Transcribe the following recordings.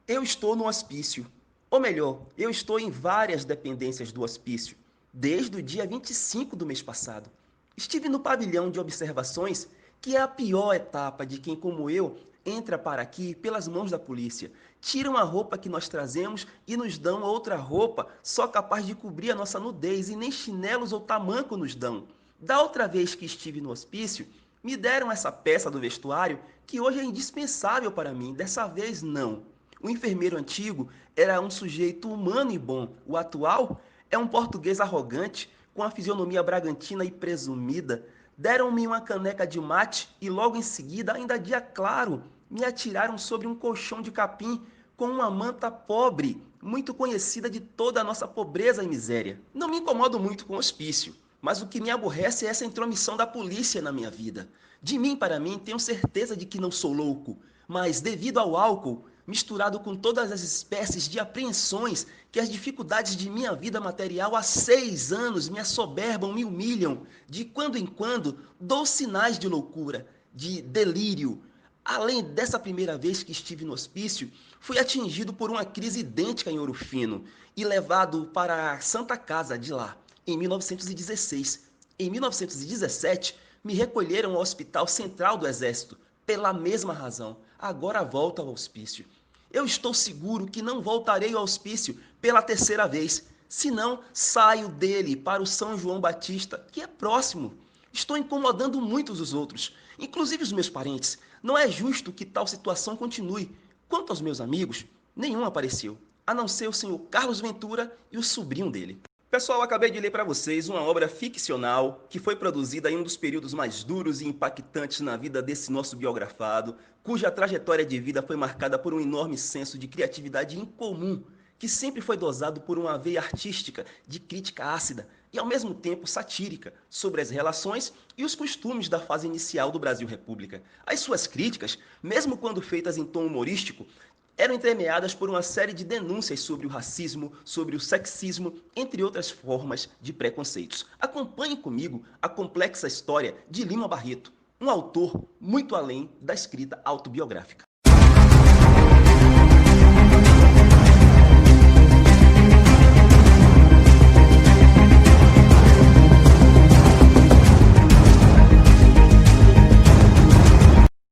Eu estou no hospício. Ou melhor, eu estou em várias dependências do hospício, desde o dia 25 do mês passado. Estive no pavilhão de observações, que é a pior etapa de quem, como eu, entra para aqui pelas mãos da polícia. Tiram a roupa que nós trazemos e nos dão outra roupa só capaz de cobrir a nossa nudez, e nem chinelos ou tamanco nos dão. Da outra vez que estive no hospício, me deram essa peça do vestuário que hoje é indispensável para mim. Dessa vez, não. O enfermeiro antigo era um sujeito humano e bom. O atual é um português arrogante, com a fisionomia bragantina e presumida. Deram-me uma caneca de mate e logo em seguida, ainda dia claro, me atiraram sobre um colchão de capim com uma manta pobre, muito conhecida de toda a nossa pobreza e miséria. Não me incomodo muito com o hospício, mas o que me aborrece é essa intromissão da polícia na minha vida. De mim para mim, tenho certeza de que não sou louco, mas devido ao álcool, misturado com todas as espécies de apreensões que as dificuldades de minha vida material há 6 anos me assoberbam, me humilham. De quando em quando, dou sinais de loucura, de delírio. Além dessa primeira vez que estive no hospício, fui atingido por uma crise idêntica em Ouro Fino e levado para a Santa Casa de lá, em 1916. Em 1917, me recolheram ao Hospital Central do Exército, pela mesma razão. Agora volto ao hospício. Eu estou seguro que não voltarei ao hospício pela terceira vez, senão saio dele para o São João Batista, que é próximo. Estou incomodando muitos os outros, inclusive os meus parentes. Não é justo que tal situação continue. Quanto aos meus amigos, nenhum apareceu, a não ser o senhor Carlos Ventura e o sobrinho dele. Pessoal, acabei de ler para vocês uma obra ficcional que foi produzida em um dos períodos mais duros e impactantes na vida desse nosso biografado, cuja trajetória de vida foi marcada por um enorme senso de criatividade incomum, que sempre foi dosado por uma veia artística de crítica ácida e ao mesmo tempo satírica sobre as relações e os costumes da fase inicial do Brasil República. As suas críticas, mesmo quando feitas em tom humorístico, eram entremeadas por uma série de denúncias sobre o racismo, sobre o sexismo, entre outras formas de preconceitos. Acompanhe comigo a complexa história de Lima Barreto, um autor muito além da escrita autobiográfica.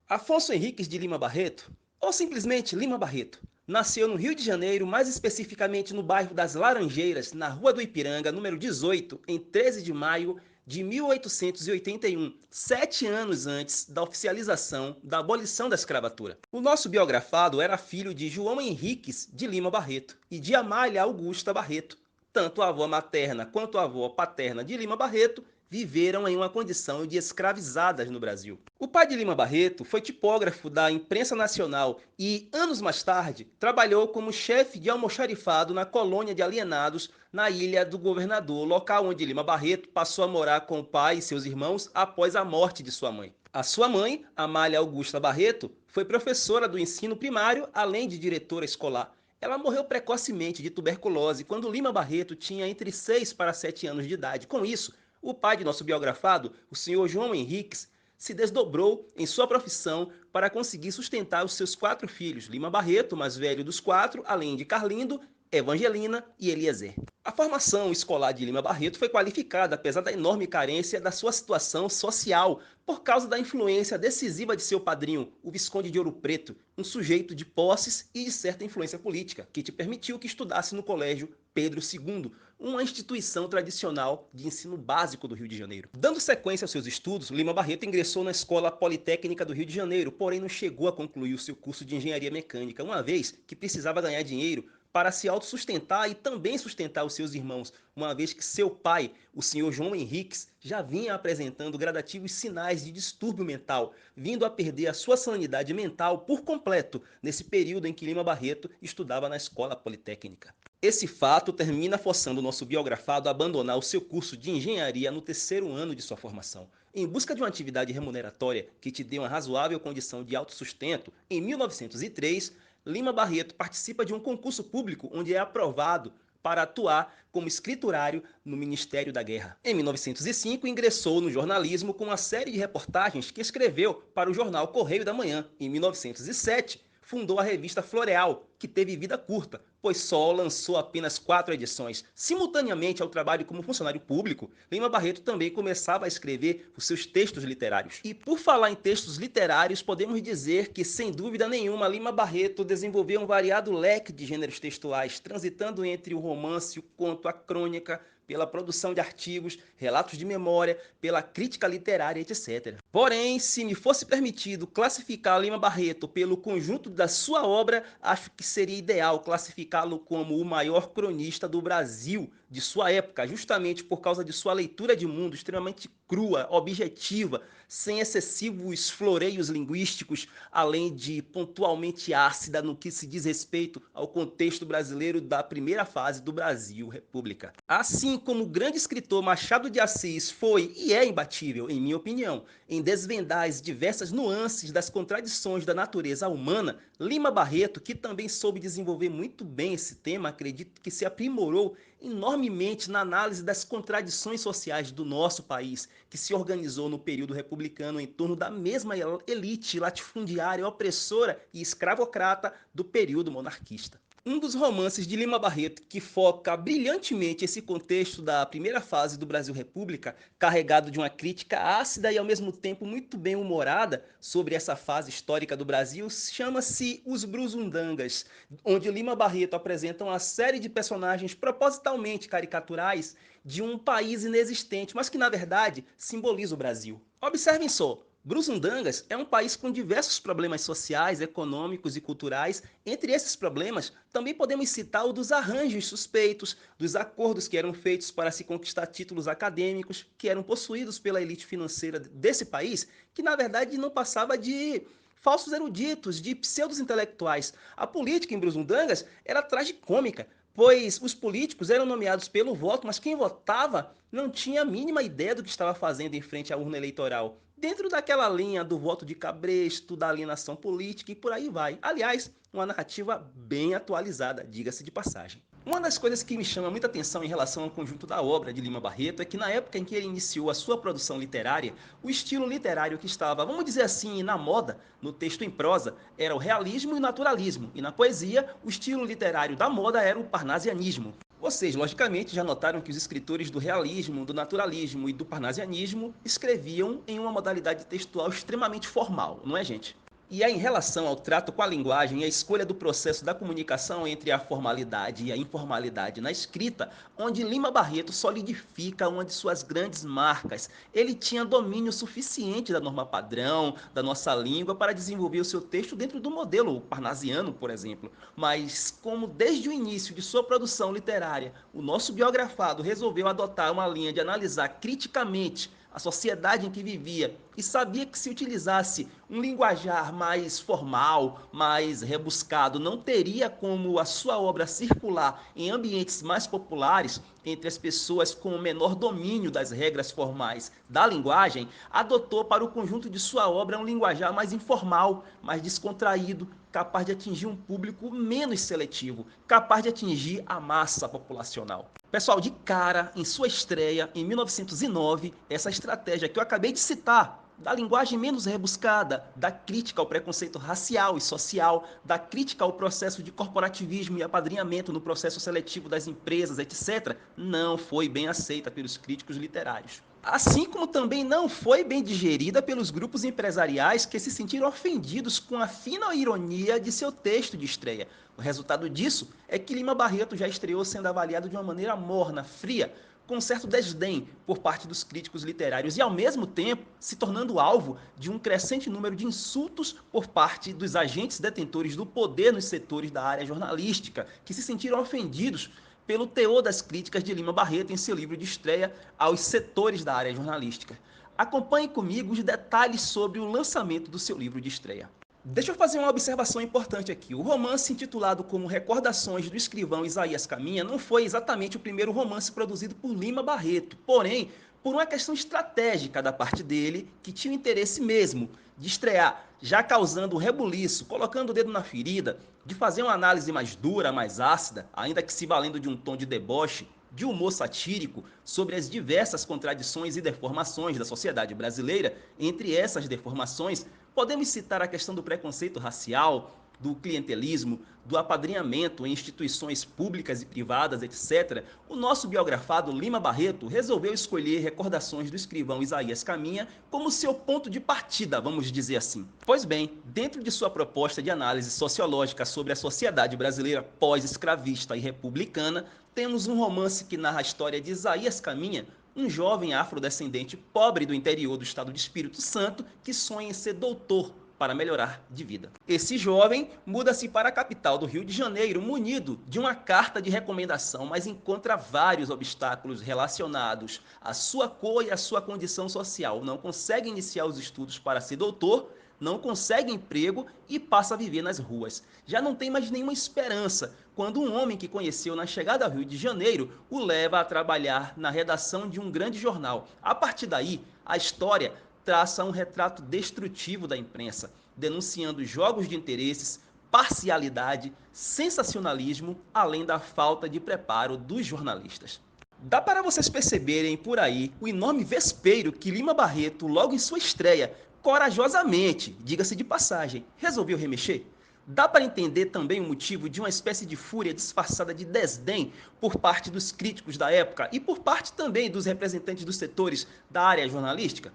Afonso Henriques de Lima Barreto, ou simplesmente Lima Barreto, nasceu no Rio de Janeiro, mais especificamente no bairro das Laranjeiras, na Rua do Ipiranga, número 18, em 13 de maio de 1881, 7 anos antes da oficialização da abolição da escravatura. O nosso biografado era filho de João Henriques de Lima Barreto e de Amália Augusta Barreto. Tanto a avó materna quanto a avó paterna de Lima Barreto viveram em uma condição de escravizadas no Brasil. O pai de Lima Barreto foi tipógrafo da imprensa nacional e, anos mais tarde, trabalhou como chefe de almoxarifado na colônia de alienados na Ilha do Governador, local onde Lima Barreto passou a morar com o pai e seus irmãos após a morte de sua mãe. A sua mãe, Amália Augusta Barreto, foi professora do ensino primário, além de diretora escolar. Ela morreu precocemente de tuberculose quando Lima Barreto tinha entre 6 para 7 anos de idade. Com isso, o pai de nosso biografado, o senhor João Henriques, se desdobrou em sua profissão para conseguir sustentar os seus 4 filhos, Lima Barreto, o mais velho dos 4, além de Carlindo, Evangelina e Eliezer. A formação escolar de Lima Barreto foi qualificada, apesar da enorme carência da sua situação social, por causa da influência decisiva de seu padrinho, o Visconde de Ouro Preto, um sujeito de posses e de certa influência política, que te permitiu que estudasse no Colégio Pedro II, uma instituição tradicional de ensino básico do Rio de Janeiro. Dando sequência aos seus estudos, Lima Barreto ingressou na Escola Politécnica do Rio de Janeiro, porém não chegou a concluir o seu curso de engenharia mecânica, uma vez que precisava ganhar dinheiro para se autossustentar e também sustentar os seus irmãos, uma vez que seu pai, o senhor João Henriques, já vinha apresentando gradativos sinais de distúrbio mental, vindo a perder a sua sanidade mental por completo nesse período em que Lima Barreto estudava na Escola Politécnica. Esse fato termina forçando o nosso biografado a abandonar o seu curso de engenharia no 3º ano de sua formação. Em busca de uma atividade remuneratória que te dê uma razoável condição de autossustento, em 1903, Lima Barreto participa de um concurso público onde é aprovado para atuar como escriturário no Ministério da Guerra. Em 1905, ingressou no jornalismo com uma série de reportagens que escreveu para o jornal Correio da Manhã. Em 1907, fundou a revista Floreal, que teve vida curta, pois só lançou apenas 4 edições. Simultaneamente ao trabalho como funcionário público, Lima Barreto também começava a escrever os seus textos literários. E por falar em textos literários, podemos dizer que, sem dúvida nenhuma, Lima Barreto desenvolveu um variado leque de gêneros textuais, transitando entre o romance, o conto, a crônica, pela produção de artigos, relatos de memória, pela crítica literária, etc. Porém, se me fosse permitido classificar Lima Barreto pelo conjunto da sua obra, acho que seria ideal classificá-lo como o maior cronista do Brasil de sua época, justamente por causa de sua leitura de mundo extremamente crua, objetiva, sem excessivos floreios linguísticos, além de pontualmente ácida no que se diz respeito ao contexto brasileiro da primeira fase do Brasil República. Assim como o grande escritor Machado de Assis foi e é imbatível, em minha opinião, em desvendar as diversas nuances das contradições da natureza humana, Lima Barreto, que também soube desenvolver muito bem esse tema, acredito que se aprimorou enormemente na análise das contradições sociais do nosso país, que se organizou no período republicano em torno da mesma elite latifundiária, opressora e escravocrata do período monarquista. Um dos romances de Lima Barreto que foca brilhantemente esse contexto da primeira fase do Brasil República, carregado de uma crítica ácida e ao mesmo tempo muito bem humorada sobre essa fase histórica do Brasil, chama-se Os Brusundangas, onde Lima Barreto apresenta uma série de personagens propositalmente caricaturais de um país inexistente, mas que na verdade simboliza o Brasil. Observem só, Brusundangas é um país com diversos problemas sociais, econômicos e culturais. Entre esses problemas, também podemos citar o dos arranjos suspeitos, dos acordos que eram feitos para se conquistar títulos acadêmicos, que eram possuídos pela elite financeira desse país, que na verdade não passava de falsos eruditos, de pseudos intelectuais. A política em Brusundangas era tragicômica, pois os políticos eram nomeados pelo voto, mas quem votava não tinha a mínima ideia do que estava fazendo em frente à urna eleitoral. Dentro daquela linha do voto de cabresto, da alienação política e por aí vai. Aliás, uma narrativa bem atualizada, diga-se de passagem. Uma das coisas que me chama muita atenção em relação ao conjunto da obra de Lima Barreto é que na época em que ele iniciou a sua produção literária, o estilo literário que estava, vamos dizer assim, na moda, no texto em prosa, era o realismo e o naturalismo, e na poesia, o estilo literário da moda era o parnasianismo. Vocês, logicamente, já notaram que os escritores do realismo, do naturalismo e do parnasianismo escreviam em uma modalidade textual extremamente formal, não é, gente? E é em relação ao trato com a linguagem e a escolha do processo da comunicação entre a formalidade e a informalidade na escrita, onde Lima Barreto solidifica uma de suas grandes marcas. Ele tinha domínio suficiente da norma padrão, da nossa língua, para desenvolver o seu texto dentro do modelo parnasiano, por exemplo. Mas como desde o início de sua produção literária, o nosso biografado resolveu adotar uma linha de analisar criticamente a sociedade em que vivia e sabia que se utilizasse um linguajar mais formal, mais rebuscado, não teria como a sua obra circular em ambientes mais populares, entre as pessoas com o menor domínio das regras formais da linguagem, adotou para o conjunto de sua obra um linguajar mais informal, mais descontraído, capaz de atingir um público menos seletivo, capaz de atingir a massa populacional. Pessoal, de cara, em sua estreia, em 1909, essa estratégia que eu acabei de citar, da linguagem menos rebuscada, da crítica ao preconceito racial e social, da crítica ao processo de corporativismo e apadrinhamento no processo seletivo das empresas, etc., não foi bem aceita pelos críticos literários. Assim como também não foi bem digerida pelos grupos empresariais que se sentiram ofendidos com a fina ironia de seu texto de estreia. O resultado disso é que Lima Barreto já estreou sendo avaliado de uma maneira morna, fria, com certo desdém por parte dos críticos literários e, ao mesmo tempo, se tornando alvo de um crescente número de insultos por parte dos agentes detentores do poder nos setores da área jornalística, que se sentiram ofendidos pelo teor das críticas de Lima Barreto em seu livro de estreia aos setores da área jornalística. Acompanhe comigo os detalhes sobre o lançamento do seu livro de estreia. Deixa eu fazer uma observação importante aqui. O romance intitulado como Recordações do Escrivão Isaías Caminha não foi exatamente o primeiro romance produzido por Lima Barreto, porém, por uma questão estratégica da parte dele, que tinha o interesse mesmo de estrear, já causando um rebuliço, colocando o dedo na ferida, de fazer uma análise mais dura, mais ácida, ainda que se valendo de um tom de deboche, de humor satírico sobre as diversas contradições e deformações da sociedade brasileira. Entre essas deformações, podemos citar a questão do preconceito racial, do clientelismo, do apadrinhamento em instituições públicas e privadas, etc., o nosso biografado Lima Barreto resolveu escolher Recordações do escrivão Isaías Caminha como seu ponto de partida, vamos dizer assim. Pois bem, dentro de sua proposta de análise sociológica sobre a sociedade brasileira pós-escravista e republicana, temos um romance que narra a história de Isaías Caminha, um jovem afrodescendente pobre do interior do estado de Espírito Santo que sonha em ser doutor para melhorar de vida. Esse jovem muda-se para a capital do Rio de Janeiro munido de uma carta de recomendação, mas encontra vários obstáculos relacionados à sua cor e à sua condição social. Não consegue iniciar os estudos para ser doutor, não consegue emprego e passa a viver nas ruas. Já não tem mais nenhuma esperança quando um homem que conheceu na chegada ao Rio de Janeiro o leva a trabalhar na redação de um grande jornal. A partir daí, a história traça um retrato destrutivo da imprensa, denunciando jogos de interesses, parcialidade, sensacionalismo, além da falta de preparo dos jornalistas. Dá para vocês perceberem por aí o enorme vespeiro que Lima Barreto, logo em sua estreia, corajosamente, diga-se de passagem, resolveu remexer? Dá para entender também o motivo de uma espécie de fúria disfarçada de desdém por parte dos críticos da época e por parte também dos representantes dos setores da área jornalística?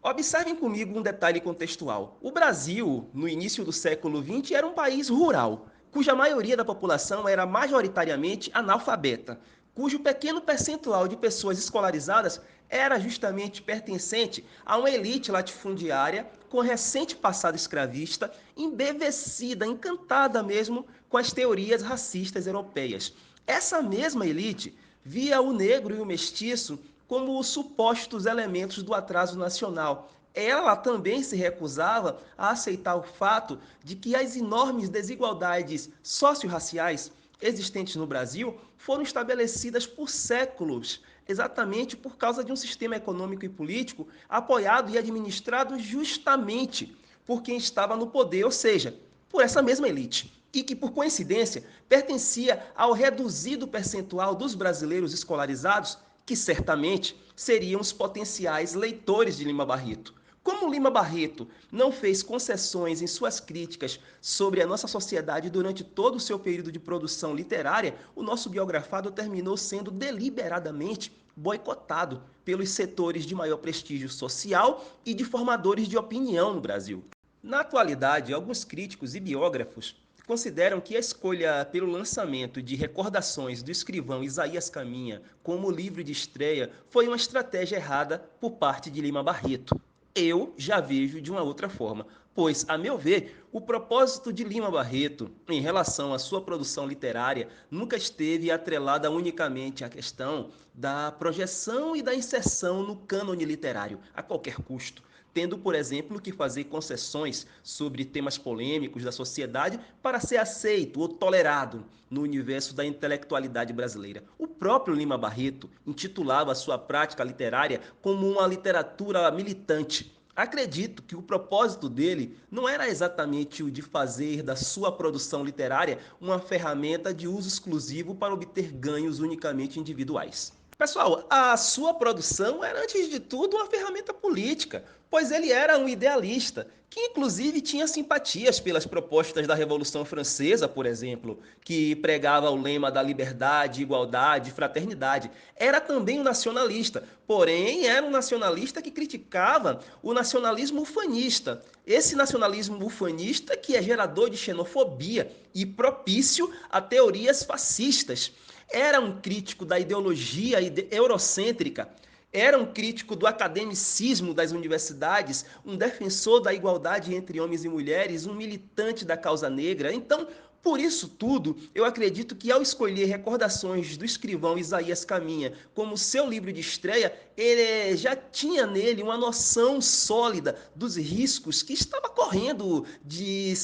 Observem comigo um detalhe contextual. O Brasil, no início do século XX, era um país rural, cuja maioria da população era majoritariamente analfabeta, cujo pequeno percentual de pessoas escolarizadas era justamente pertencente a uma elite latifundiária com recente passado escravista, embevecida, encantada mesmo com as teorias racistas europeias. Essa mesma elite via o negro e o mestiço como os supostos elementos do atraso nacional. Ela também se recusava a aceitar o fato de que as enormes desigualdades socio-raciais existentes no Brasil foram estabelecidas por séculos, exatamente por causa de um sistema econômico e político apoiado e administrado justamente por quem estava no poder, ou seja, por essa mesma elite e que, por coincidência, pertencia ao reduzido percentual dos brasileiros escolarizados que certamente seriam os potenciais leitores de Lima Barreto. Como Lima Barreto não fez concessões em suas críticas sobre a nossa sociedade durante todo o seu período de produção literária, o nosso biografado terminou sendo deliberadamente boicotado pelos setores de maior prestígio social e de formadores de opinião no Brasil. Na atualidade, alguns críticos e biógrafos consideram que a escolha pelo lançamento de Recordações do escrivão Isaías Caminha como livro de estreia foi uma estratégia errada por parte de Lima Barreto. Eu já vejo de uma outra forma, pois, a meu ver, o propósito de Lima Barreto em relação à sua produção literária nunca esteve atrelada unicamente à questão da projeção e da inserção no cânone literário, a qualquer custo, tendo, por exemplo, que fazer concessões sobre temas polêmicos da sociedade para ser aceito ou tolerado no universo da intelectualidade brasileira. O próprio Lima Barreto intitulava sua prática literária como uma literatura militante. Acredito que o propósito dele não era exatamente o de fazer da sua produção literária uma ferramenta de uso exclusivo para obter ganhos unicamente individuais. Pessoal, a sua produção era, antes de tudo, uma ferramenta política, pois ele era um idealista, que inclusive tinha simpatias pelas propostas da Revolução Francesa, por exemplo, que pregava o lema da liberdade, igualdade e fraternidade. Era também um nacionalista, porém era um nacionalista que criticava o nacionalismo ufanista. Esse nacionalismo ufanista que é gerador de xenofobia e propício a teorias fascistas. Era um crítico da ideologia eurocêntrica, era um crítico do academicismo das universidades, um defensor da igualdade entre homens e mulheres, um militante da causa negra. Então, por isso tudo, eu acredito que ao escolher Recordações do escrivão Isaías Caminha como seu livro de estreia, ele já tinha nele uma noção sólida dos riscos que estava correndo de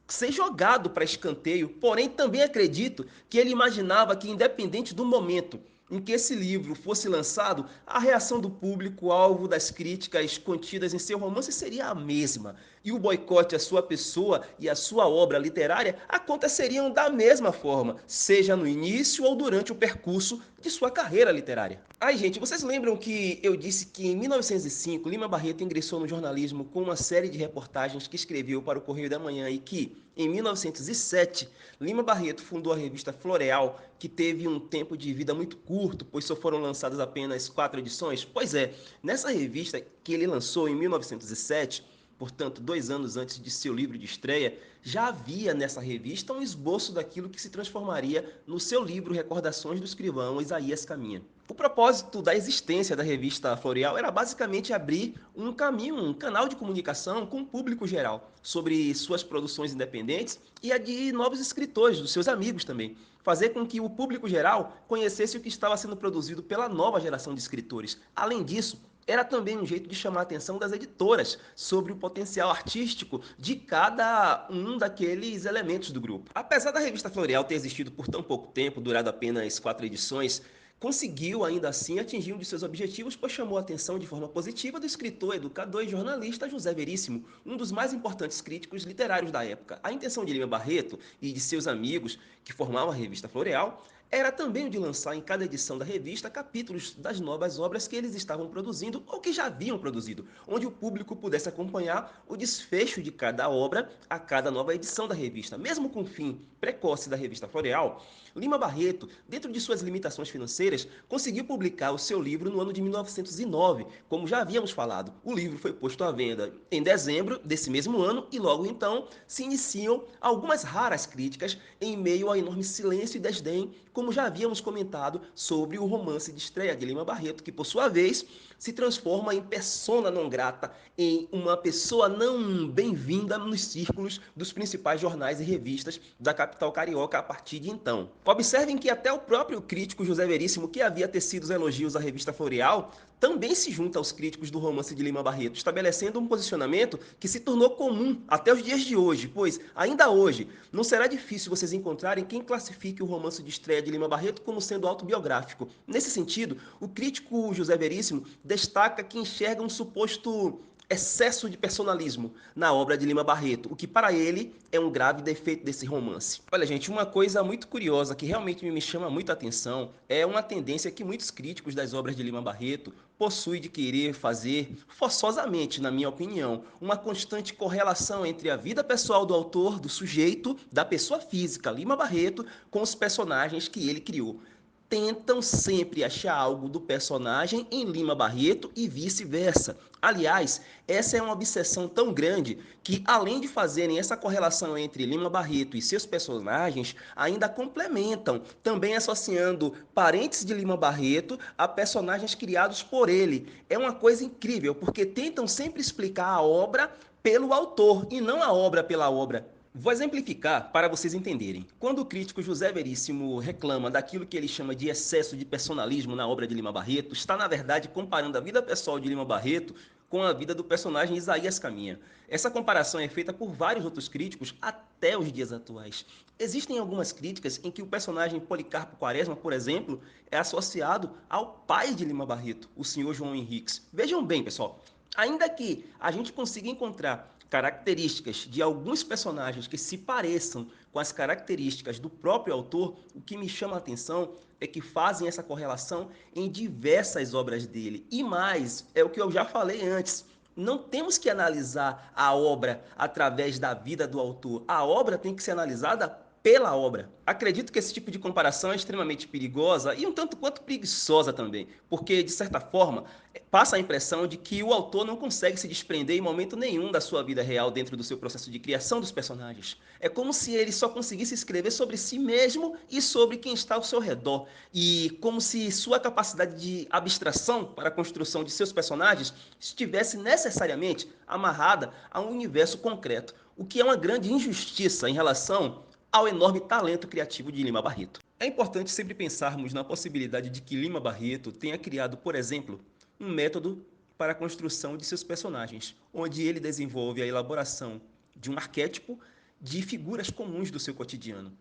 ser jogado para escanteio, porém também acredito que ele imaginava que, independente do momento em que esse livro fosse lançado, a reação do público alvo das críticas contidas em seu romance seria a mesma, e o boicote à sua pessoa e à sua obra literária aconteceriam da mesma forma, seja no início ou durante o percurso de sua carreira literária. Ai, gente, vocês lembram que eu disse que em 1905 Lima Barreto ingressou no jornalismo com uma série de reportagens que escreveu para o Correio da Manhã e que, Em 1907, Lima Barreto fundou a revista Floreal, que teve um tempo de vida muito curto, pois só foram lançadas apenas 4 edições. Pois é, nessa revista que ele lançou em 1907, portanto 2 anos antes de seu livro de estreia, já havia nessa revista um esboço daquilo que se transformaria no seu livro Recordações do Escrivão Isaías Caminha. O propósito da existência da revista Floreal era basicamente abrir um caminho, um canal de comunicação com o público geral sobre suas produções independentes e a de novos escritores, dos seus amigos também. Fazer com que o público geral conhecesse o que estava sendo produzido pela nova geração de escritores. Além disso, era também um jeito de chamar a atenção das editoras sobre o potencial artístico de cada um daqueles elementos do grupo. Apesar da revista Floreal ter existido por tão pouco tempo, durado apenas 4 edições, conseguiu ainda assim atingir um de seus objetivos, pois chamou a atenção de forma positiva do escritor, educador e jornalista José Veríssimo, um dos mais importantes críticos literários da época. A intenção de Lima Barreto e de seus amigos, que formavam a revista Floreal, era também o de lançar em cada edição da revista capítulos das novas obras que eles estavam produzindo ou que já haviam produzido, onde o público pudesse acompanhar o desfecho de cada obra a cada nova edição da revista. Mesmo com o fim precoce da revista Floreal, Lima Barreto, dentro de suas limitações financeiras, conseguiu publicar o seu livro no ano de 1909, como já havíamos falado. O livro foi posto à venda em dezembro desse mesmo ano e logo então se iniciam algumas raras críticas em meio ao enorme silêncio e desdém, como já havíamos comentado sobre o romance de estreia de Lima Barreto, que por sua vez se transforma em persona non grata, em uma pessoa não bem-vinda nos círculos dos principais jornais e revistas da capital carioca a partir de então. Observem que até o próprio crítico José Veríssimo, que havia tecido os elogios à revista Floreal, também se junta aos críticos do romance de Lima Barreto, estabelecendo um posicionamento que se tornou comum até os dias de hoje, pois, ainda hoje, não será difícil vocês encontrarem quem classifique o romance de estreia de Lima Barreto como sendo autobiográfico. Nesse sentido, o crítico José Veríssimo destaca que enxerga um suposto excesso de personalismo na obra de Lima Barreto, o que para ele é um grave defeito desse romance. Olha, gente, uma coisa muito curiosa que realmente me chama muita atenção é uma tendência que muitos críticos das obras de Lima Barreto possuem de querer fazer, forçosamente, na minha opinião, uma constante correlação entre a vida pessoal do autor, do sujeito, da pessoa física, Lima Barreto, com os personagens que ele criou. Tentam sempre achar algo do personagem em Lima Barreto e vice-versa. Aliás, essa é uma obsessão tão grande que, além de fazerem essa correlação entre Lima Barreto e seus personagens, ainda complementam, também associando parentes de Lima Barreto a personagens criados por ele. É uma coisa incrível, porque tentam sempre explicar a obra pelo autor e não a obra pela obra. Vou exemplificar para vocês entenderem. Quando o crítico José Veríssimo reclama daquilo que ele chama de excesso de personalismo na obra de Lima Barreto, está na verdade comparando a vida pessoal de Lima Barreto com a vida do personagem Isaías Caminha. Essa comparação é feita por vários outros críticos até os dias atuais. Existem algumas críticas em que o personagem Policarpo Quaresma, por exemplo, é associado ao pai de Lima Barreto, o senhor João Henriques. Vejam bem, pessoal, ainda que a gente consiga encontrar características de alguns personagens que se pareçam com as características do próprio autor, o que me chama a atenção é que fazem essa correlação em diversas obras dele. E mais, é o que eu já falei antes, não temos que analisar a obra através da vida do autor. A obra tem que ser analisada pela obra. Acredito que esse tipo de comparação é extremamente perigosa e um tanto quanto preguiçosa também, porque, de certa forma, passa a impressão de que o autor não consegue se desprender em momento nenhum da sua vida real dentro do seu processo de criação dos personagens. É como se ele só conseguisse escrever sobre si mesmo e sobre quem está ao seu redor, e como se sua capacidade de abstração para a construção de seus personagens estivesse necessariamente amarrada a um universo concreto, o que é uma grande injustiça em relação ao enorme talento criativo de Lima Barreto. É importante sempre pensarmos na possibilidade de que Lima Barreto tenha criado, por exemplo, um método para a construção de seus personagens, onde ele desenvolve a elaboração de um arquétipo de figuras comuns do seu cotidiano,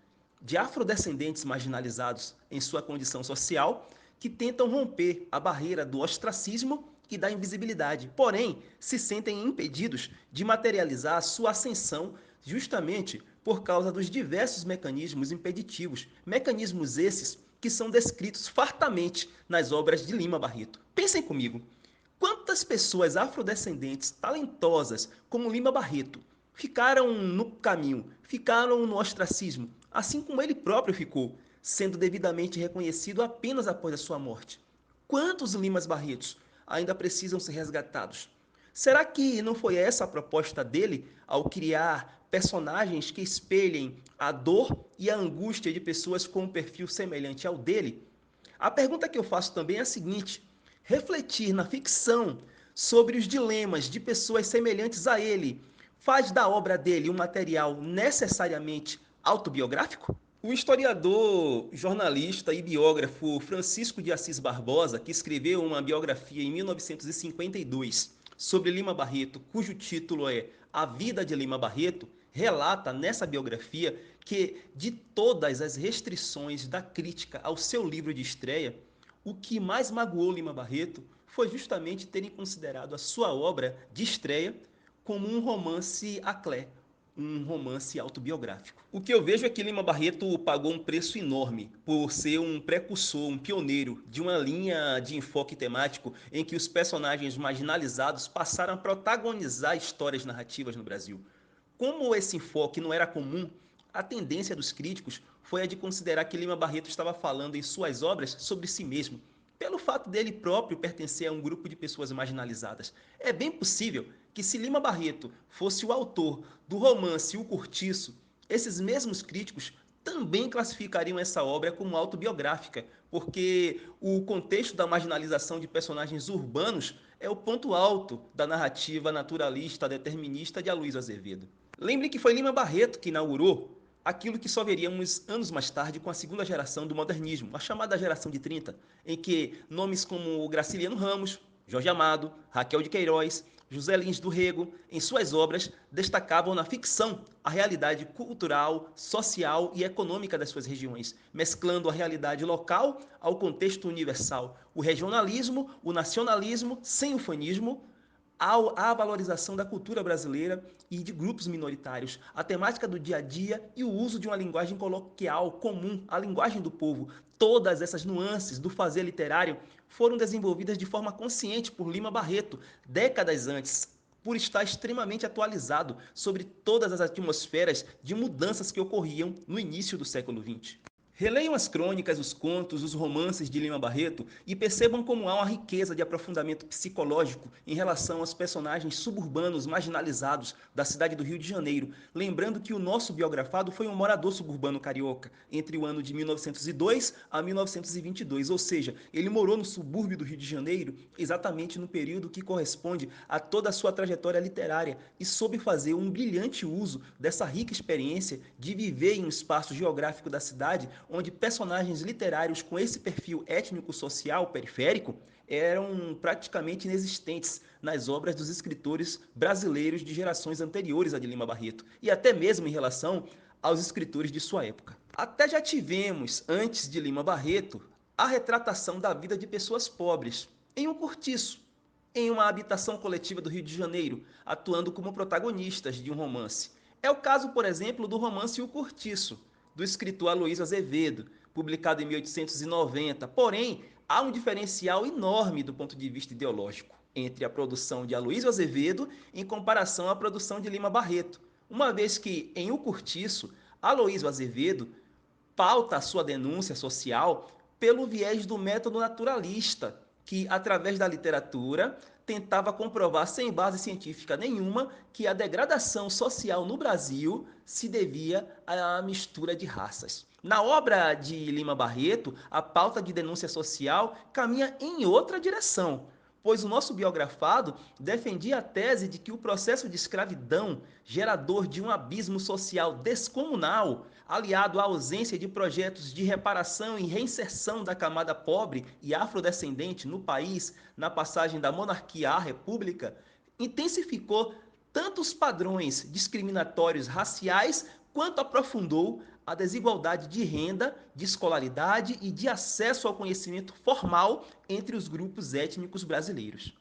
de afrodescendentes marginalizados em sua condição social, que tentam romper a barreira do ostracismo e da invisibilidade, porém se sentem impedidos de materializar a sua ascensão justamente por causa dos diversos mecanismos impeditivos, mecanismos esses que são descritos fartamente nas obras de Lima Barreto. Pensem comigo, quantas pessoas afrodescendentes talentosas como Lima Barreto ficaram no caminho, ficaram no ostracismo, assim como ele próprio ficou, sendo devidamente reconhecido apenas após a sua morte. Quantos Limas Barretos ainda precisam ser resgatados? Será que não foi essa a proposta dele ao criar personagens que espelhem a dor e a angústia de pessoas com um perfil semelhante ao dele? A pergunta que eu faço também é a seguinte: refletir na ficção sobre os dilemas de pessoas semelhantes a ele faz da obra dele um material necessariamente autobiográfico? O historiador, jornalista e biógrafo Francisco de Assis Barbosa, que escreveu uma biografia em 1952 sobre Lima Barreto, cujo título é A Vida de Lima Barreto, relata nessa biografia que, de todas as restrições da crítica ao seu livro de estreia, o que mais magoou Lima Barreto foi justamente terem considerado a sua obra de estreia como um romance à clé, um romance autobiográfico. O que eu vejo é que Lima Barreto pagou um preço enorme por ser um precursor, um pioneiro de uma linha de enfoque temático em que os personagens marginalizados passaram a protagonizar histórias narrativas no Brasil. Como esse enfoque não era comum, a tendência dos críticos foi a de considerar que Lima Barreto estava falando em suas obras sobre si mesmo, pelo fato dele próprio pertencer a um grupo de pessoas marginalizadas. É bem possível que, se Lima Barreto fosse o autor do romance O Cortiço, esses mesmos críticos também classificariam essa obra como autobiográfica, porque o contexto da marginalização de personagens urbanos é o ponto alto da narrativa naturalista determinista de Aloysio Azevedo. Lembre que foi Lima Barreto que inaugurou aquilo que só veríamos anos mais tarde com a segunda geração do modernismo, a chamada geração de 30, em que nomes como Graciliano Ramos, Jorge Amado, Raquel de Queiroz, José Lins do Rego, em suas obras, destacavam na ficção a realidade cultural, social e econômica das suas regiões, mesclando a realidade local ao contexto universal, o regionalismo, o nacionalismo sem ufanismo, à valorização da cultura brasileira e de grupos minoritários, a temática do dia a dia e o uso de uma linguagem coloquial comum, a linguagem do povo. Todas essas nuances do fazer literário foram desenvolvidas de forma consciente por Lima Barreto, décadas antes, por estar extremamente atualizado sobre todas as atmosferas de mudanças que ocorriam no início do século XX. Releiam as crônicas, os contos, os romances de Lima Barreto e percebam como há uma riqueza de aprofundamento psicológico em relação aos personagens suburbanos marginalizados da cidade do Rio de Janeiro. Lembrando que o nosso biografado foi um morador suburbano carioca entre o ano de 1902 a 1922, ou seja, ele morou no subúrbio do Rio de Janeiro exatamente no período que corresponde a toda a sua trajetória literária e soube fazer um brilhante uso dessa rica experiência de viver em um espaço geográfico da cidade onde personagens literários com esse perfil étnico-social periférico eram praticamente inexistentes nas obras dos escritores brasileiros de gerações anteriores a de Lima Barreto, e até mesmo em relação aos escritores de sua época. Até já tivemos, antes de Lima Barreto, a retratação da vida de pessoas pobres, em um cortiço, em uma habitação coletiva do Rio de Janeiro, atuando como protagonistas de um romance. É o caso, por exemplo, do romance O Cortiço, do escritor Aloysio Azevedo, publicado em 1890. Porém, há um diferencial enorme do ponto de vista ideológico entre a produção de Aloysio Azevedo em comparação à produção de Lima Barreto, uma vez que, em O Cortiço, Aloysio Azevedo pauta a sua denúncia social pelo viés do método naturalista, que, através da literatura, tentava comprovar sem base científica nenhuma que a degradação social no Brasil se devia à mistura de raças. Na obra de Lima Barreto, a pauta de denúncia social caminha em outra direção, pois o nosso biografado defendia a tese de que o processo de escravidão, gerador de um abismo social descomunal, aliado à ausência de projetos de reparação e reinserção da camada pobre e afrodescendente no país na passagem da monarquia à república, intensificou tanto os padrões discriminatórios raciais quanto aprofundou a desigualdade de renda, de escolaridade e de acesso ao conhecimento formal entre os grupos étnicos brasileiros.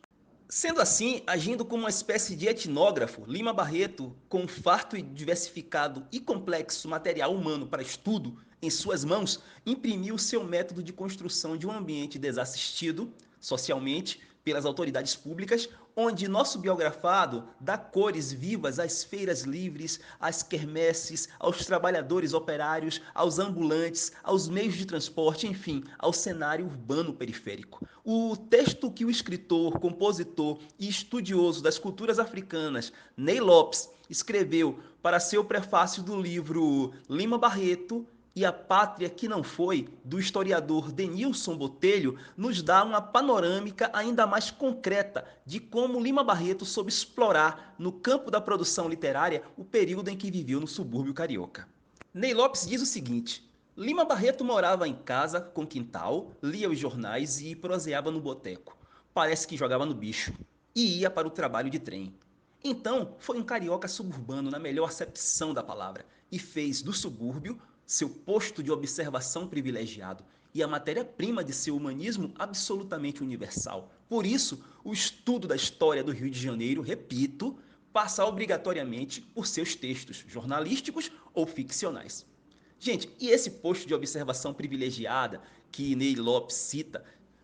Sendo assim, agindo como uma espécie de etnógrafo, Lima Barreto, com um farto e diversificado e complexo material humano para estudo em suas mãos, imprimiu seu método de construção de um ambiente desassistido, socialmente, pelas autoridades públicas, onde nosso biografado dá cores vivas às feiras livres, às quermesses, aos trabalhadores operários, aos ambulantes, aos meios de transporte, enfim, ao cenário urbano periférico. O texto que o escritor, compositor e estudioso das culturas africanas, Ney Lopes, escreveu para seu prefácio do livro Lima Barreto e a Pátria que Não Foi, do historiador Denilson Botelho, nos dá uma panorâmica ainda mais concreta de como Lima Barreto soube explorar, no campo da produção literária, o período em que viveu no subúrbio carioca. Ney Lopes diz o seguinte: Lima Barreto morava em casa, com quintal, lia os jornais e proseava no boteco. Parece que jogava no bicho. E ia para o trabalho de trem. Então, foi um carioca suburbano na melhor acepção da palavra e fez do subúrbio seu posto de observação privilegiado e a matéria-prima de seu humanismo absolutamente universal. Por isso, o estudo da história do Rio de Janeiro, repito, passa obrigatoriamente por seus textos jornalísticos ou ficcionais. Gente, e esse posto de observação privilegiada que Ney Lopes cita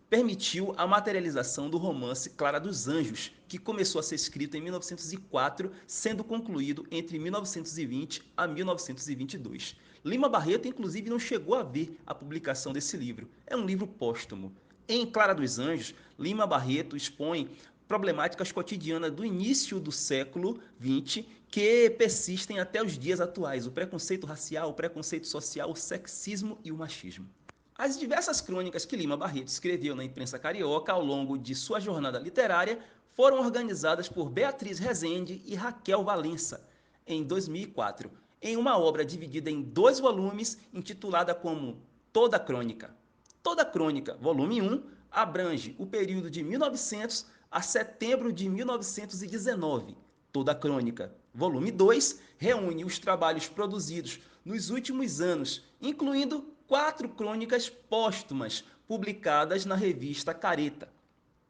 permitiu a materialização do romance Clara dos Anjos, que começou a ser escrito em 1904, sendo concluído entre 1920 a 1922. Lima Barreto, inclusive, não chegou a ver a publicação desse livro. É um livro póstumo. Em Clara dos Anjos, Lima Barreto expõe problemáticas cotidianas do início do século XX que persistem até os dias atuais: o preconceito racial, o preconceito social, o sexismo e o machismo. As diversas crônicas que Lima Barreto escreveu na imprensa carioca ao longo de sua jornada literária foram organizadas por Beatriz Rezende e Raquel Valença, em 2004, em uma obra dividida em 2 volumes, intitulada como Toda Crônica. Toda Crônica, volume 1, abrange o período de 1900 a setembro de 1919. Toda Crônica, volume 2, reúne os trabalhos produzidos nos últimos anos, incluindo 4 crônicas póstumas publicadas na revista Careta.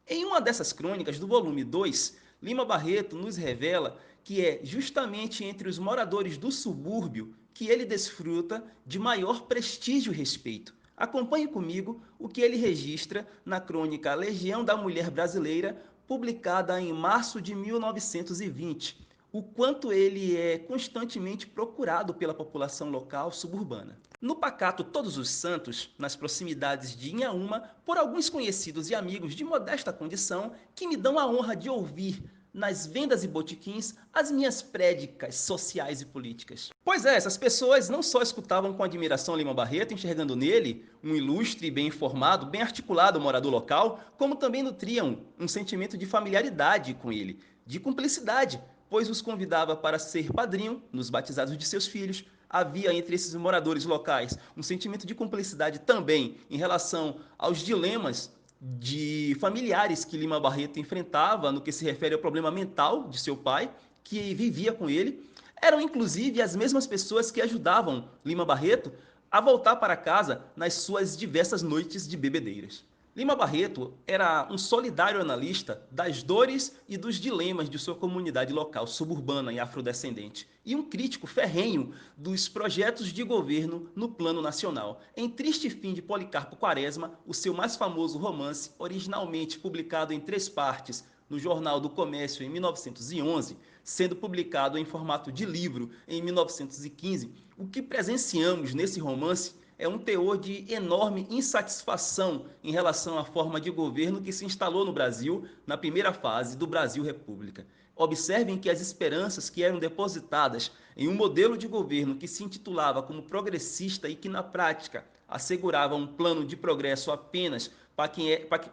Em uma dessas crônicas, do volume 2, Lima Barreto nos revela que é justamente entre os moradores do subúrbio que ele desfruta de maior prestígio e respeito. Acompanhe comigo o que ele registra na crônica Legião da Mulher Brasileira, publicada em março de 1920, o quanto ele é constantemente procurado pela população local suburbana. No pacato Todos os Santos, nas proximidades de Inhaúma, por alguns conhecidos e amigos de modesta condição que me dão a honra de ouvir nas vendas e botiquins as minhas prédicas sociais e políticas. Pois é, essas pessoas não só escutavam com admiração Lima Barreto, enxergando nele um ilustre, bem informado, bem articulado morador local, como também nutriam um sentimento de familiaridade com ele, de cumplicidade, pois os convidava para ser padrinho nos batizados de seus filhos. Havia entre esses moradores locais um sentimento de cumplicidade também em relação aos dilemas de familiares que Lima Barreto enfrentava no que se refere ao problema mental de seu pai, que vivia com ele. Eram inclusive as mesmas pessoas que ajudavam Lima Barreto a voltar para casa nas suas diversas noites de bebedeiras. Lima Barreto era um solidário analista das dores e dos dilemas de sua comunidade local suburbana e afrodescendente, e um crítico ferrenho dos projetos de governo no plano nacional. Em Triste Fim de Policarpo Quaresma, o seu mais famoso romance, originalmente publicado em 3 partes no Jornal do Comércio em 1911, sendo publicado em formato de livro em 1915, o que presenciamos nesse romance é um teor de enorme insatisfação em relação à forma de governo que se instalou no Brasil na primeira fase do Brasil República. Observem que as esperanças que eram depositadas em um modelo de governo que se intitulava como progressista e que na prática assegurava um plano de progresso apenas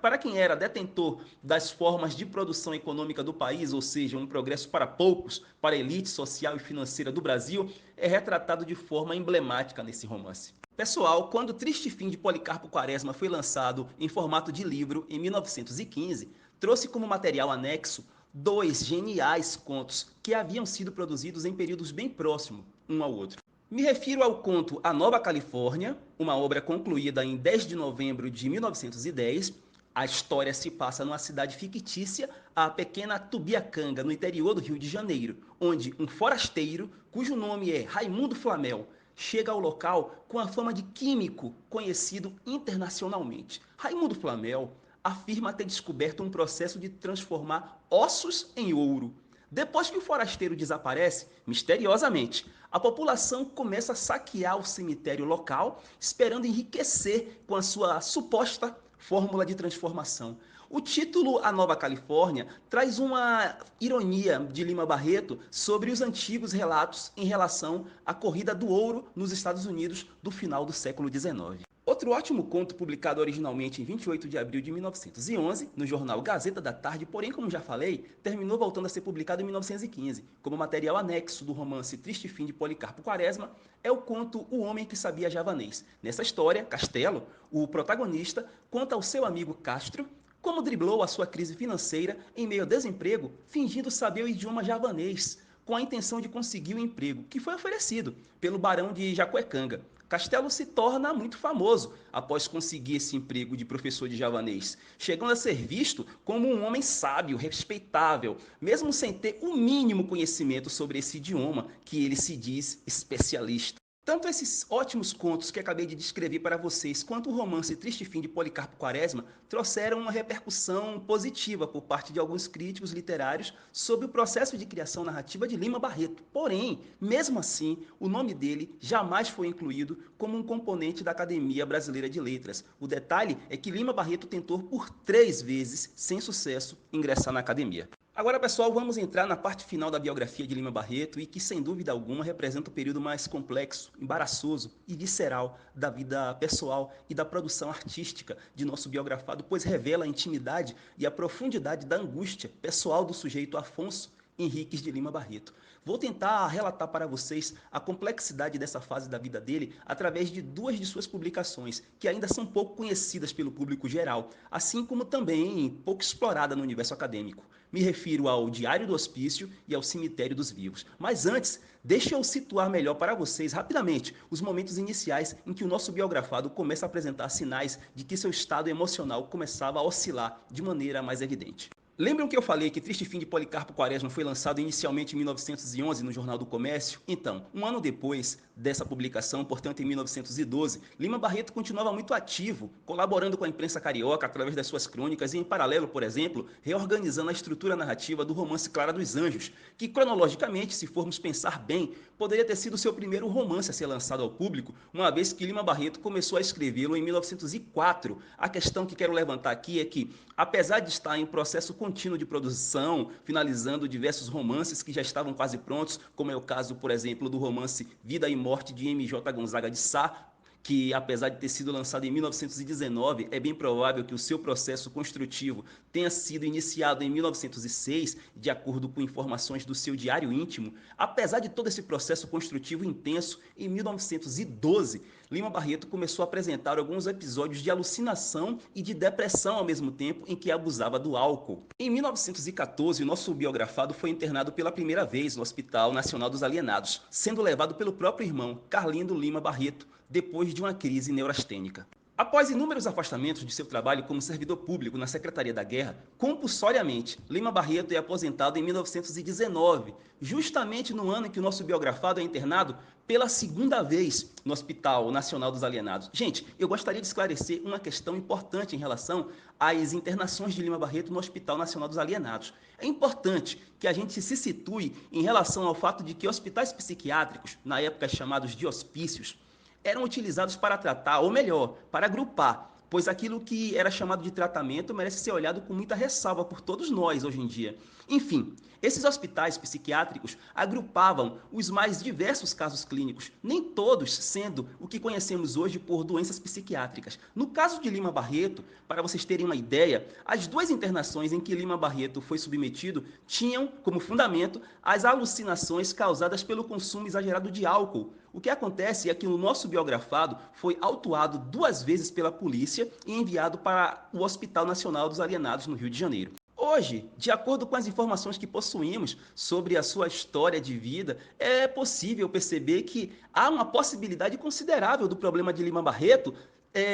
para quem era detentor das formas de produção econômica do país, ou seja, um progresso para poucos, para a elite social e financeira do Brasil, é retratado de forma emblemática nesse romance. Pessoal, quando Triste Fim de Policarpo Quaresma foi lançado em formato de livro em 1915, trouxe como material anexo 2 geniais contos que haviam sido produzidos em períodos bem próximos um ao outro. Me refiro ao conto A Nova Califórnia, uma obra concluída em 10 de novembro de 1910. A história se passa numa cidade fictícia, a pequena Tubiacanga, no interior do Rio de Janeiro, onde um forasteiro, cujo nome é Raimundo Flamel, chega ao local com a fama de químico conhecido internacionalmente. Raimundo Flamel, afirma ter descoberto um processo de transformar ossos em ouro. Depois que o forasteiro desaparece, misteriosamente, a população começa a saquear o cemitério local, esperando enriquecer com a sua suposta fórmula de transformação. O título A Nova Califórnia traz uma ironia de Lima Barreto sobre os antigos relatos em relação à corrida do ouro nos Estados Unidos do final do século XIX. Outro ótimo conto publicado originalmente em 28 de abril de 1911, no jornal Gazeta da Tarde, porém, como já falei, terminou voltando a ser publicado em 1915, como material anexo do romance Triste Fim de Policarpo Quaresma, é o conto O Homem que Sabia Javanês. Nessa história, Castelo, o protagonista, conta ao seu amigo Castro como driblou a sua crise financeira em meio ao desemprego, fingindo saber o idioma javanês, com a intenção de conseguir o emprego que foi oferecido pelo barão de Jacuecanga. Castelo se torna muito famoso após conseguir esse emprego de professor de javanês, chegando a ser visto como um homem sábio, respeitável, mesmo sem ter o mínimo conhecimento sobre esse idioma que ele se diz especialista. Tanto esses ótimos contos que acabei de descrever para vocês, quanto o romance Triste Fim de Policarpo Quaresma, trouxeram uma repercussão positiva por parte de alguns críticos literários sobre o processo de criação narrativa de Lima Barreto. Porém, mesmo assim, o nome dele jamais foi incluído como um componente da Academia Brasileira de Letras. O detalhe é que Lima Barreto tentou por 3 vezes, sem sucesso, ingressar na academia. Agora, pessoal, vamos entrar na parte final da biografia de Lima Barreto e que, sem dúvida alguma, representa o período mais complexo, embaraçoso e visceral da vida pessoal e da produção artística de nosso biografado, pois revela a intimidade e a profundidade da angústia pessoal do sujeito Afonso Henriques de Lima Barreto. Vou tentar relatar para vocês a complexidade dessa fase da vida dele através de 2 de suas publicações, que ainda são pouco conhecidas pelo público geral, assim como também pouco explorada no universo acadêmico. Me refiro ao Diário do Hospício e ao Cemitério dos Vivos. Mas antes, deixe eu situar melhor para vocês, rapidamente, os momentos iniciais em que o nosso biografado começa a apresentar sinais de que seu estado emocional começava a oscilar de maneira mais evidente. Lembram que eu falei que Triste Fim de Policarpo Quaresma foi lançado inicialmente em 1911 no Jornal do Comércio? Então, um ano depois dessa publicação, portanto em 1912, Lima Barreto continuava muito ativo, colaborando com a imprensa carioca através das suas crônicas e, em paralelo, por exemplo, reorganizando a estrutura narrativa do romance Clara dos Anjos, que cronologicamente, se formos pensar bem, poderia ter sido seu primeiro romance a ser lançado ao público, uma vez que Lima Barreto começou a escrevê-lo em 1904. A questão que quero levantar aqui é que, apesar de estar em processo contínuo de produção, finalizando diversos romances que já estavam quase prontos, como é o caso, por exemplo, do romance Vida e Morte de M.J. Gonzaga de Sá, que apesar de ter sido lançado em 1919, é bem provável que o seu processo construtivo tenha sido iniciado em 1906, de acordo com informações do seu diário íntimo. Apesar de todo esse processo construtivo intenso, em 1912, Lima Barreto começou a apresentar alguns episódios de alucinação e de depressão ao mesmo tempo em que abusava do álcool. Em 1914, o nosso biografado foi internado pela primeira vez no Hospital Nacional dos Alienados, sendo levado pelo próprio irmão, Carlindo Lima Barreto, depois de uma crise neurastênica. Após inúmeros afastamentos de seu trabalho como servidor público na Secretaria da Guerra, compulsoriamente, Lima Barreto é aposentado em 1919, justamente no ano em que o nosso biografado é internado pela 2ª vez no Hospital Nacional dos Alienados. Gente, eu gostaria de esclarecer uma questão importante em relação às internações de Lima Barreto no Hospital Nacional dos Alienados. É importante que a gente se situe em relação ao fato de que hospitais psiquiátricos, na época chamados de hospícios, eram utilizados para tratar, ou melhor, para agrupar, pois aquilo que era chamado de tratamento merece ser olhado com muita ressalva por todos nós hoje em dia. Enfim, esses hospitais psiquiátricos agrupavam os mais diversos casos clínicos, nem todos sendo o que conhecemos hoje por doenças psiquiátricas. No caso de Lima Barreto, para vocês terem uma ideia, as 2 internações em que Lima Barreto foi submetido tinham como fundamento as alucinações causadas pelo consumo exagerado de álcool. O que acontece é que o nosso biografado foi autuado 2 vezes pela polícia e enviado para o Hospital Nacional dos Alienados, no Rio de Janeiro. Hoje, de acordo com as informações que possuímos sobre a sua história de vida, é possível perceber que há uma possibilidade considerável do problema de Lima Barreto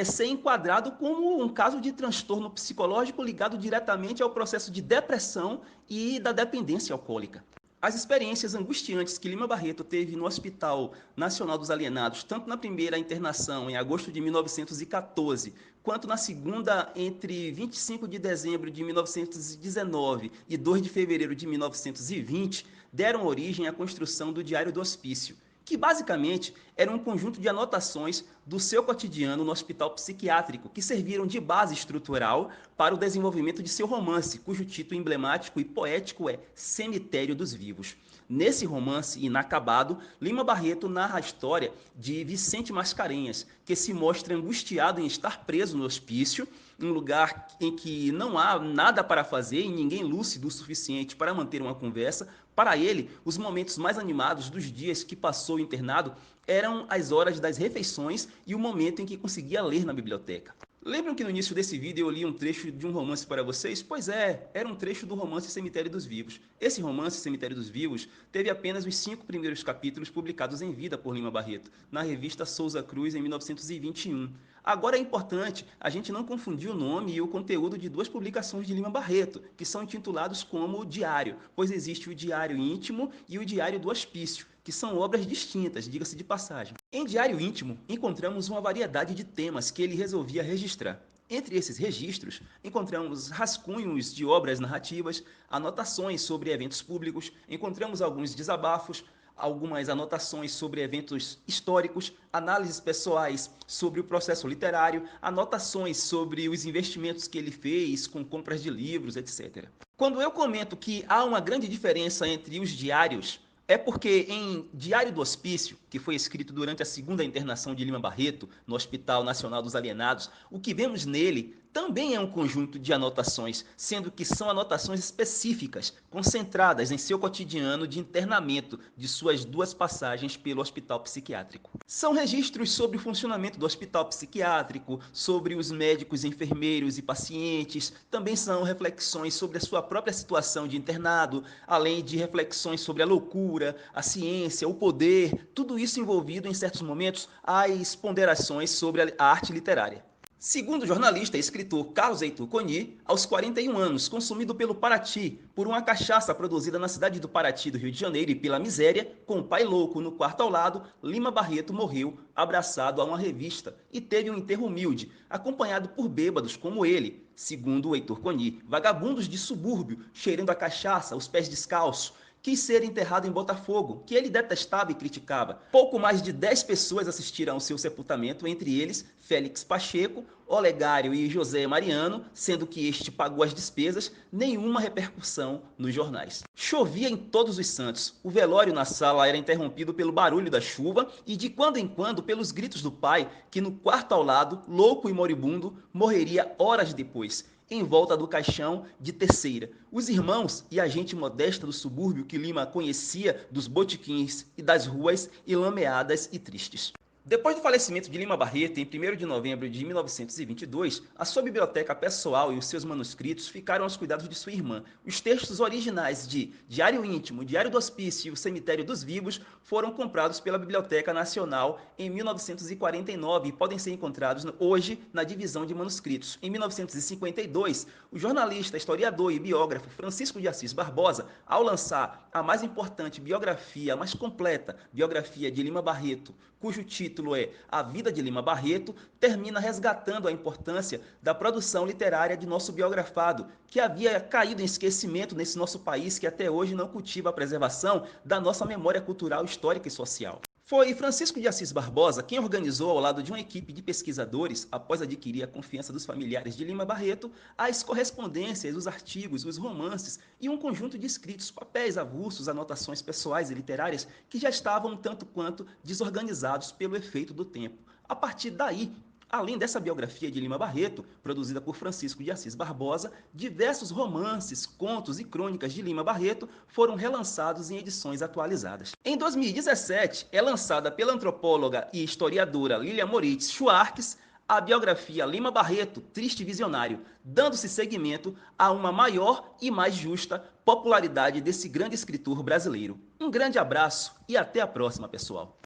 ser enquadrado como um caso de transtorno psicológico ligado diretamente ao processo de depressão e da dependência alcoólica. As experiências angustiantes que Lima Barreto teve no Hospital Nacional dos Alienados, tanto na primeira internação, em agosto de 1914, quanto na segunda, entre 25 de dezembro de 1919 e 2 de fevereiro de 1920, deram origem à construção do Diário do Hospício, que basicamente era um conjunto de anotações do seu cotidiano no hospital psiquiátrico, que serviram de base estrutural para o desenvolvimento de seu romance, cujo título emblemático e poético é Cemitério dos Vivos. Nesse romance inacabado, Lima Barreto narra a história de Vicente Mascarenhas, que se mostra angustiado em estar preso no hospício, um lugar em que não há nada para fazer e ninguém lúcido o suficiente para manter uma conversa. Para ele, os momentos mais animados dos dias que passou internado eram as horas das refeições e o momento em que conseguia ler na biblioteca. Lembram que no início desse vídeo eu li um trecho de um romance para vocês? Pois é, era um trecho do romance Cemitério dos Vivos. Esse romance, Cemitério dos Vivos, teve apenas os 5 primeiros capítulos publicados em vida por Lima Barreto, na revista Souza Cruz, em 1921. Agora é importante a gente não confundir o nome e o conteúdo de duas publicações de Lima Barreto, que são intitulados como Diário, pois existe o Diário Íntimo e o Diário do Hospício, que são obras distintas, diga-se de passagem. Em Diário Íntimo, encontramos uma variedade de temas que ele resolvia registrar. Entre esses registros, encontramos rascunhos de obras narrativas, anotações sobre eventos públicos, encontramos alguns desabafos, algumas anotações sobre eventos históricos, análises pessoais sobre o processo literário, anotações sobre os investimentos que ele fez com compras de livros, etc. Quando eu comento que há uma grande diferença entre os diários, é porque em Diário do Hospício, que foi escrito durante a segunda internação de Lima Barreto, no Hospital Nacional dos Alienados, o que vemos nele também é um conjunto de anotações, sendo que são anotações específicas, concentradas em seu cotidiano de internamento de suas 2 passagens pelo hospital psiquiátrico. São registros sobre o funcionamento do hospital psiquiátrico, sobre os médicos, enfermeiros e pacientes, também são reflexões sobre a sua própria situação de internado, além de reflexões sobre a loucura, a ciência, o poder, tudo isso envolvido em certos momentos às ponderações sobre a arte literária. Segundo o jornalista e escritor Carlos Heitor Coni, aos 41 anos, consumido pelo Paraty, por uma cachaça produzida na cidade do Paraty, do Rio de Janeiro, e pela miséria, com o pai louco no quarto ao lado, Lima Barreto morreu abraçado a uma revista e teve um enterro humilde, acompanhado por bêbados como ele, segundo o Heitor Coni, vagabundos de subúrbio, cheirando a cachaça, os pés descalços. Quis ser enterrado em Botafogo, que ele detestava e criticava. Pouco mais de 10 pessoas assistiram ao seu sepultamento, entre eles Félix Pacheco, Olegário e José Mariano, sendo que este pagou as despesas, nenhuma repercussão nos jornais. Chovia em Todos os Santos, o velório na sala era interrompido pelo barulho da chuva e de quando em quando pelos gritos do pai, que no quarto ao lado, louco e moribundo, morreria horas depois, em volta do caixão de terceira. Os irmãos e a gente modesta do subúrbio que Lima conhecia dos botiquins e das ruas enlameadas e tristes. Depois do falecimento de Lima Barreto, em 1º de novembro de 1922, a sua biblioteca pessoal e os seus manuscritos ficaram aos cuidados de sua irmã. Os textos originais de Diário Íntimo, Diário do Hospício e o Cemitério dos Vivos foram comprados pela Biblioteca Nacional em 1949 e podem ser encontrados hoje na divisão de manuscritos. Em 1952, o jornalista, historiador e biógrafo Francisco de Assis Barbosa, ao lançar a mais importante biografia, a mais completa biografia de Lima Barreto, cujo título é A Vida de Lima Barreto, termina resgatando a importância da produção literária de nosso biografado, que havia caído em esquecimento nesse nosso país que até hoje não cultiva a preservação da nossa memória cultural, histórica e social. Foi Francisco de Assis Barbosa quem organizou, ao lado de uma equipe de pesquisadores, após adquirir a confiança dos familiares de Lima Barreto, as correspondências, os artigos, os romances e um conjunto de escritos, papéis avulsos, anotações pessoais e literárias que já estavam tanto quanto desorganizados pelo efeito do tempo. A partir daí, além dessa biografia de Lima Barreto, produzida por Francisco de Assis Barbosa, diversos romances, contos e crônicas de Lima Barreto foram relançados em edições atualizadas. Em 2017, é lançada pela antropóloga e historiadora Lilia Moritz Schwartz a biografia Lima Barreto, Triste Visionário, dando-se seguimento a uma maior e mais justa popularidade desse grande escritor brasileiro. Um grande abraço e até a próxima, pessoal!